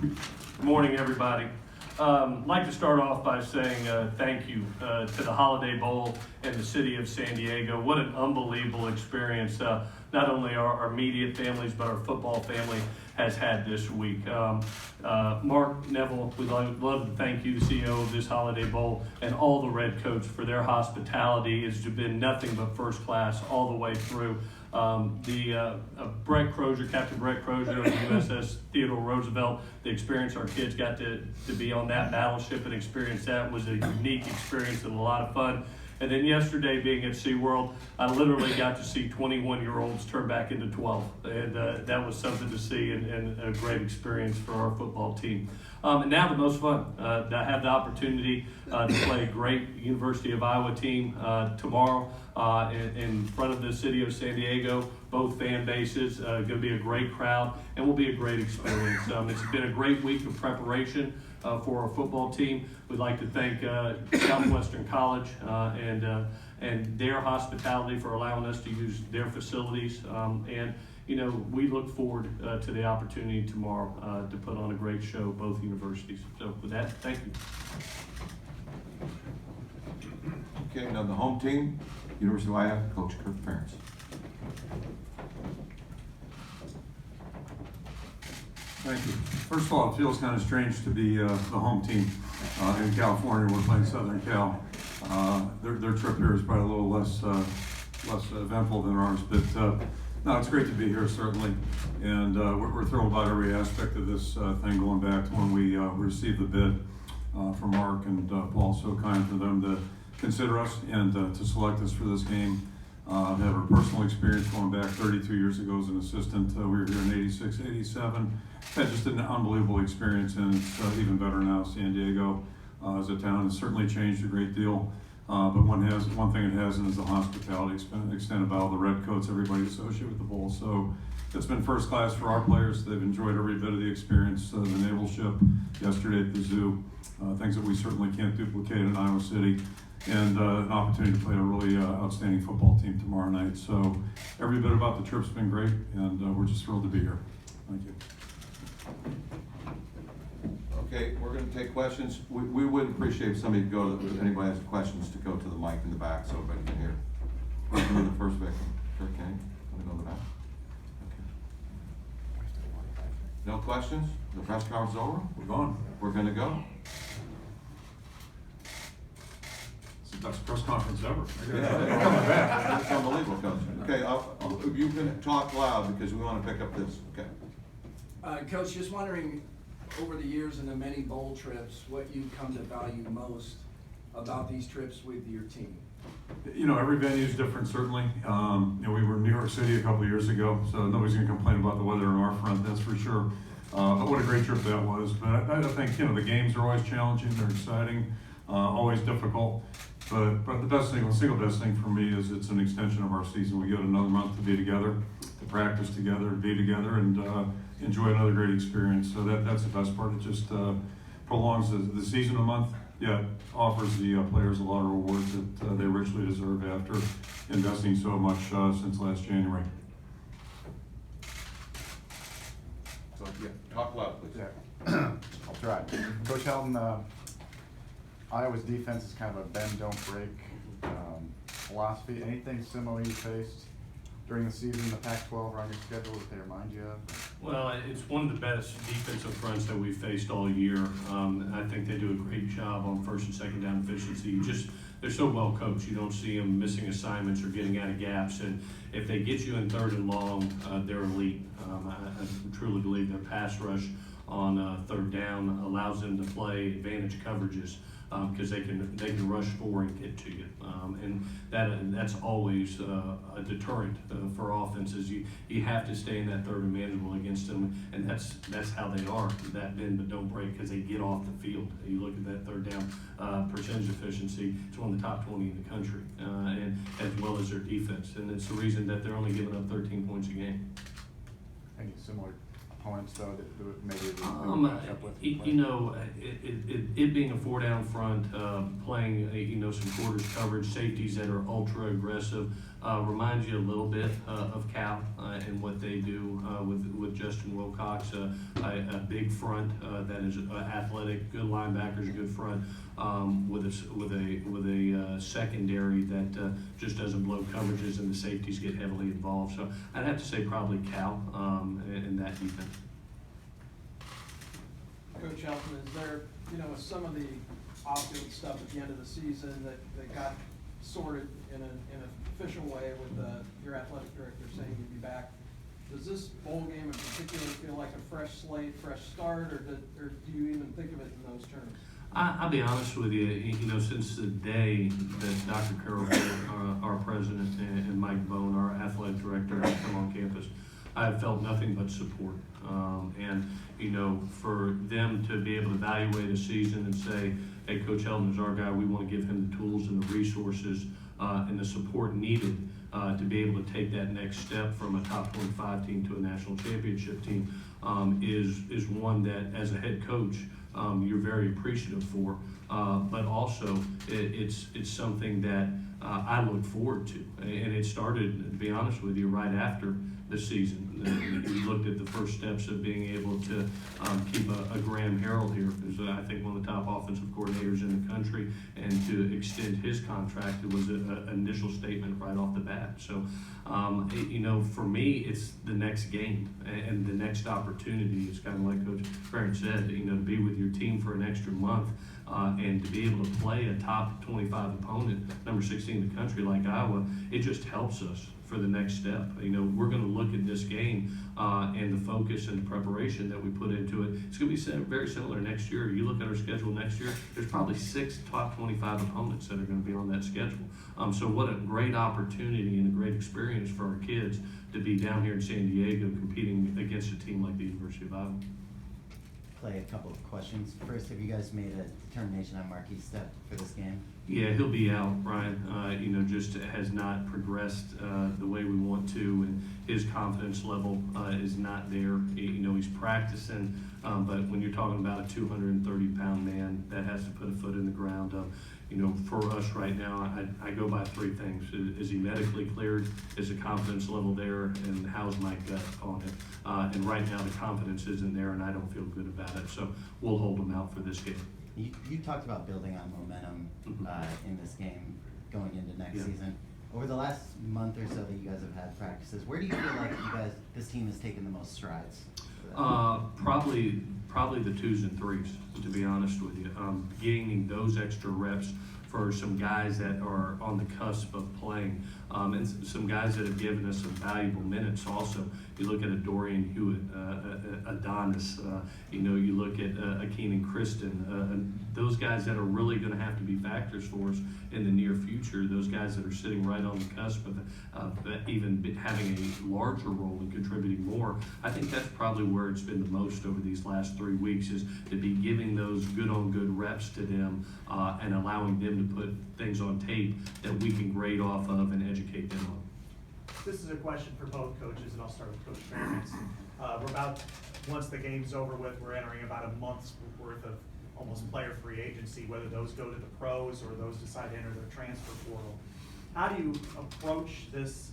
Good morning, everybody. I'd like to start off by saying thank you to the Holiday Bowl and the city of San Diego. What an unbelievable experience not only our immediate families, but our football family has had this week. Mark Neville, we'd love to thank you, the CEO of this Holiday Bowl, and all the Red Coats for their hospitality. It's been nothing but first class all the way through. Brett Crozier, Captain Brett Crozier of the USS Theodore Roosevelt, the experience our kids got to be on that battleship and experience that was a unique experience and a lot of fun. And then yesterday, being at SeaWorld, I literally got to see 21-year-olds turn back into 12. And that was something to see and a great experience for our football team. And now the most fun, I have the opportunity to play a great University of Iowa team tomorrow in front of the city of San Diego, both fan bases. Going to be a great crowd and will be a great experience. It's been a great week of preparation for our football team. We'd like to thank Southwestern College and their hospitality for allowing us to use their facilities. And you know, we look forward to the opportunity tomorrow to put on a great show, both universities. So with that, thank you. Okay, now the home team, University of Iowa, Coach Kirk Ferentz. Thank you. First of all, it feels kind of strange to be the home team in California. We're playing Southern Cal. Their trip here is probably a little less eventful than ours, but no, it's great to be here, certainly. And we're thrilled about every aspect of this thing, going back to when we received the bid from Mark and Paul. So kind for them to consider us and to select us for this game. I have a personal experience going back 32 years ago as an assistant. We were here in 86, 87. Had just an unbelievable experience, and it's even better now. San Diego as a town has certainly changed a great deal. But one thing it hasn't is the hospitality extended by all the Red Coats, everybody associated with the bowl. So it's been first class for our players. They've enjoyed every bit of the experience. The naval ship yesterday at the zoo, things that we certainly can't duplicate in Iowa City. And an opportunity to play a really outstanding football team tomorrow night. So every bit about the trip's been great, and we're just thrilled to be here. Thank you. Okay, we're going to take questions. We would appreciate if somebody if anybody has questions, to go to the mic in the back so everybody can hear. Who's going to be the first victim? Kirk Kane? Want to go in the back? Okay. No questions? The press conference is over? We're going. We're going to go. That's the press conference ever. Yeah, it's unbelievable, Coach. Okay, you can talk loud because we want to pick up this. Okay. Coach, just wondering, over the years and the many bowl trips, what you've come to value most about these trips with your team? You know, every venue is different, certainly. You know, we were in New York City a couple of years ago, so nobody's going to complain about the weather on our front, that's for sure. But what a great trip that was. But I think, you know, the games are always challenging, they're exciting, always difficult. But the best thing, the single best thing for me is it's an extension of our season. We get another month to be together, to practice together, to be together, and enjoy another great experience. So that's the best part. It just prolongs the season a month, yet offers the players a lot of rewards that they richly deserve after investing so much since last January. So, yeah, talk loud, please. Yeah. I'll try. Coach Helton, Iowa's defense is kind of a bend, don't break philosophy. Anything similar you faced during the season, the Pac-12 on your schedule that they remind you of? Well, it's one of the best defensive fronts that we've faced all year. I think they do a great job on first and second down efficiency. They're so well coached. You don't see them missing assignments or getting out of gaps. And if they get you in third and long, they're elite. I truly believe their pass rush on third down allows them to play advantage coverages because they can rush forward and get to you. And that's always a deterrent for offenses. You have to stay in that third and manageable against them, and that's how they are, that bend but don't break, because they get off the field. You look at that third down percentage efficiency, it's one of the top 20 in the country, and as well as their defense. And it's the reason that they're only giving up 13 points a game. Any similar opponents, though, that maybe they match up with? You know, it being a four-down front, playing some quarters coverage, safeties that are ultra aggressive, reminds you a little bit of Cal and what they do with Justin Wilcox, a big front that is athletic, good linebackers, good front, with a secondary that just doesn't blow coverages and the safeties get heavily involved. So I'd have to say probably Cal in that defense. Coach Helton, is there, with some of the off-field stuff at the end of the season that got sorted in an official way with your athletic director saying you'd be back, does this bowl game in particular feel like a fresh slate, fresh start, or do you even think of it in those terms? I'll be honest with you, since the day that Dr. Carroll, our president, and Mike Bone, our athletic director, have come on campus, I have felt nothing but support. For them to be able to evaluate a season and say, hey, Coach Helton is our guy, we want to give him the tools and the resources and the support needed to be able to take that next step from a top 25 team to a national championship team is one that, as a head coach, you're very appreciative for. But also, it's something that I look forward to. And it started, to be honest with you, right after the season. We looked at the first steps of being able to keep a Graham Harrell here, who's I think one of the top offensive coordinators in the country, and to extend his contract. It was an initial statement right off the bat. So, for me, it's the next game and the next opportunity. It's kind of like Coach Ferentz said, to be with your team for an extra month and to be able to play a top 25 opponent, number 16 in the country like Iowa, it just helps us for the next step. We're going to look at this game and the focus and the preparation that we put into it. It's going to be very similar next year. You look at our schedule next year, there's probably 6 top 25 opponents that are going to be on that schedule. So what a great opportunity and a great experience for our kids to be down here in San Diego competing against a team like the University of Iowa. Clay, a couple of questions. First, have you guys made a determination on Marquis Step for this game? Yeah, he'll be out, Brian. Just has not progressed the way we want to, and his confidence level is not there. He's practicing, but when you're talking about a 230-pound man that has to put a foot in the ground, for us right now, I go by 3 things. Is he medically cleared? Is the confidence level there? And how's my gut on it? And right now, the confidence isn't there, and I don't feel good about it. So we'll hold him out for this game. You talked about building on momentum in this game going into next Yeah. season. Over the last month or so that you guys have had practices, where do you feel like this team has taken the most strides? Probably the 2s and 3s, to be honest with you. Gaining those extra reps for some guys that are on the cusp of playing, and some guys that have given us some valuable minutes also. You look at a Dorian Hewitt, Adonis, you look at a Keenan Kristen, those guys that are really going to have to be factors for us in the near future, those guys that are sitting right on the cusp of even having a larger role and contributing more. I think that's probably where it's been the most over these last 3 weeks, is to be giving those good-on-good reps to them and allowing them to put things on tape that we can grade off of and educate them on. This is a question for both coaches, and I'll start with Coach Ferentz. Once the game's over with, we're entering about a month's worth of almost player-free agency, whether those go to the pros or those decide to enter their transfer portal. How do you approach this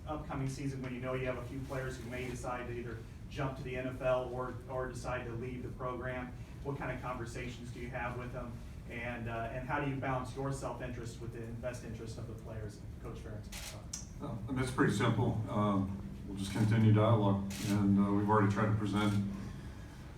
upcoming season when you know you have a few players who may decide to either jump to the NFL or decide to leave the program? What kind of conversations do you have with them? And how do you balance your self-interest with the best interest of the players? Coach Ferentz. It's pretty simple. We'll just continue dialogue, and we've already tried to present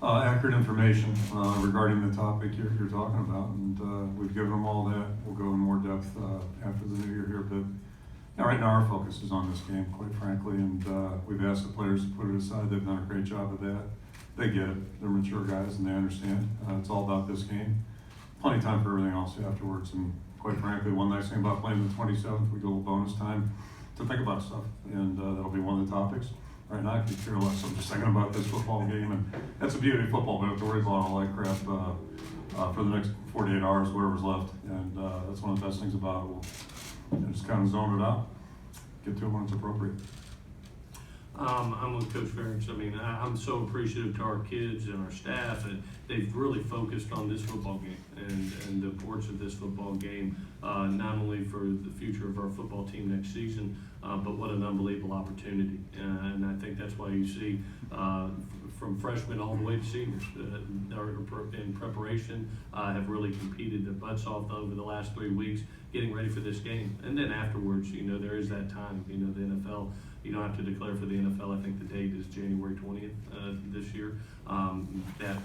accurate information regarding the topic you're talking about, and we've given them all that. We'll go in more depth after the new year here, but right now our focus is on this game, quite frankly, and we've asked the players to put it aside. They've done a great job of that. They get it. They're mature guys, and they understand. It's all about this game. Plenty of time for everything else afterwards, and quite frankly, one nice thing about playing the 27th, we go a little bonus time to think about stuff, and that'll be one of the topics. Right now, I could care less. I'm just thinking about this football game, and that's the beauty of football. We don't have to worry about all that crap for the next 48 hours, whatever's left, and that's one of the best things about it. We'll just kind of zone it out, get to it when it's appropriate. I'm with Coach Ferentz. I mean, I'm so appreciative to our kids and our staff that they've really focused on this football game and the importance of this football game, not only for the future of our football team next season, but what an unbelievable opportunity. And I think that's why you see from freshmen all the way to seniors are in preparation, have really competed their butts off over the last 3 weeks, getting ready for this game. And then afterwards, there is that time, the NFL, you don't have to declare for the NFL. I think the date is January 20th this year. That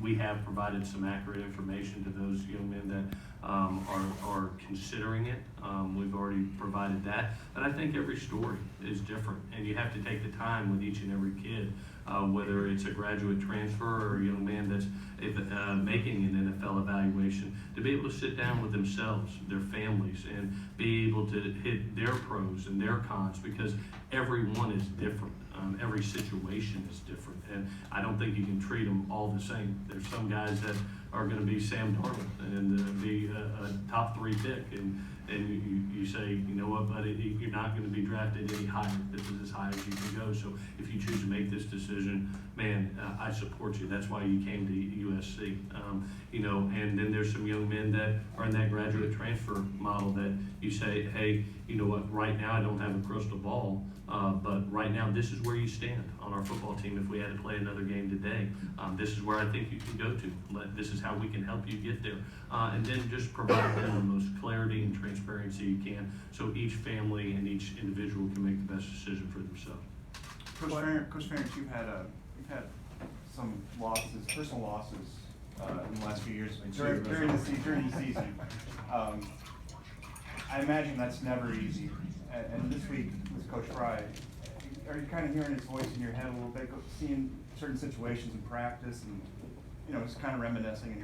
we have provided some accurate information to those young men that are considering it. We've already provided that. And I think every story is different, and you have to take the time with each and every kid, whether it's a graduate transfer or a young man that's making an NFL evaluation, to be able to sit down with themselves, their families, and be able to hit their pros and their cons, because everyone is different. Every situation is different, and I don't think you can treat them all the same. There's some guys that are going to be Sam Darnold and be a top 3 pick, and you say, you know what, buddy, you're not going to be drafted any higher. This is as high as you can go. So if you choose to make this decision, man, I support you. That's why you came to USC. And then there's some young men that are in that graduate transfer model that you say, hey, you know what, right now I don't have a crystal ball, but right now this is where you stand on our football team. If we had to play another game today, this is where I think you can go to. This is how we can help you get there. And then just provide them the most clarity and transparency you can, so each family and each individual can make the best decision for themselves. Coach Ferentz, you've had some losses, personal losses, in the last few years during the season. I imagine that's never easy. And this week with Coach Fry, are you kind of hearing his voice in your head a little bit, seeing certain situations in practice, and just kind of reminiscing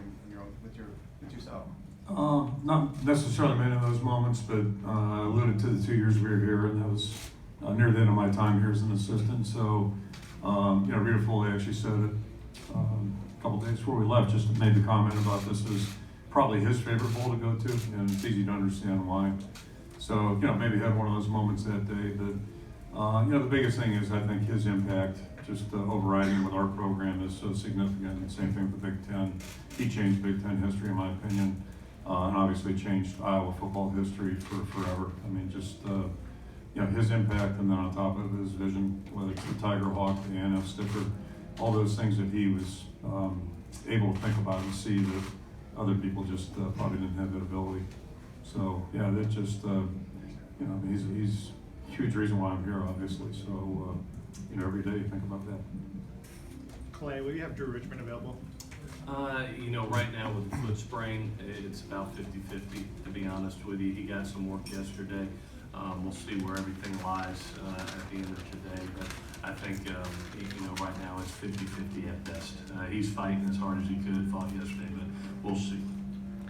with yourself? Not necessarily many of those moments, but I alluded to the 2 years we were here, and that was near the end of my time here as an assistant. So, Rita Foley actually said it a couple days before we left, just made the comment about this is probably his favorite bowl to go to, and it's easy to understand why. So, maybe had one of those moments that day. But, the biggest thing is, I think, his impact, just overriding with our program, is so significant. And same thing with the Big Ten. He changed Big Ten history, in my opinion, and obviously changed Iowa football history for forever. I mean, just, his impact, and then on top of his vision, whether it's the Tiger Hawk, the ANF Stiffer, all those things that he was able to think about and see that other people just probably didn't have that ability. So, yeah, that just, he's a huge reason why I'm here, obviously. So, every day you think about that. Clay, will you have Drew Richmond available? Right now with the foot sprain, it's about 50-50, to be honest with you. He got some work yesterday. We'll see where everything lies at the end of today. But I think, right now it's 50-50 at best. He's fighting as hard as he could, fought yesterday, but we'll see.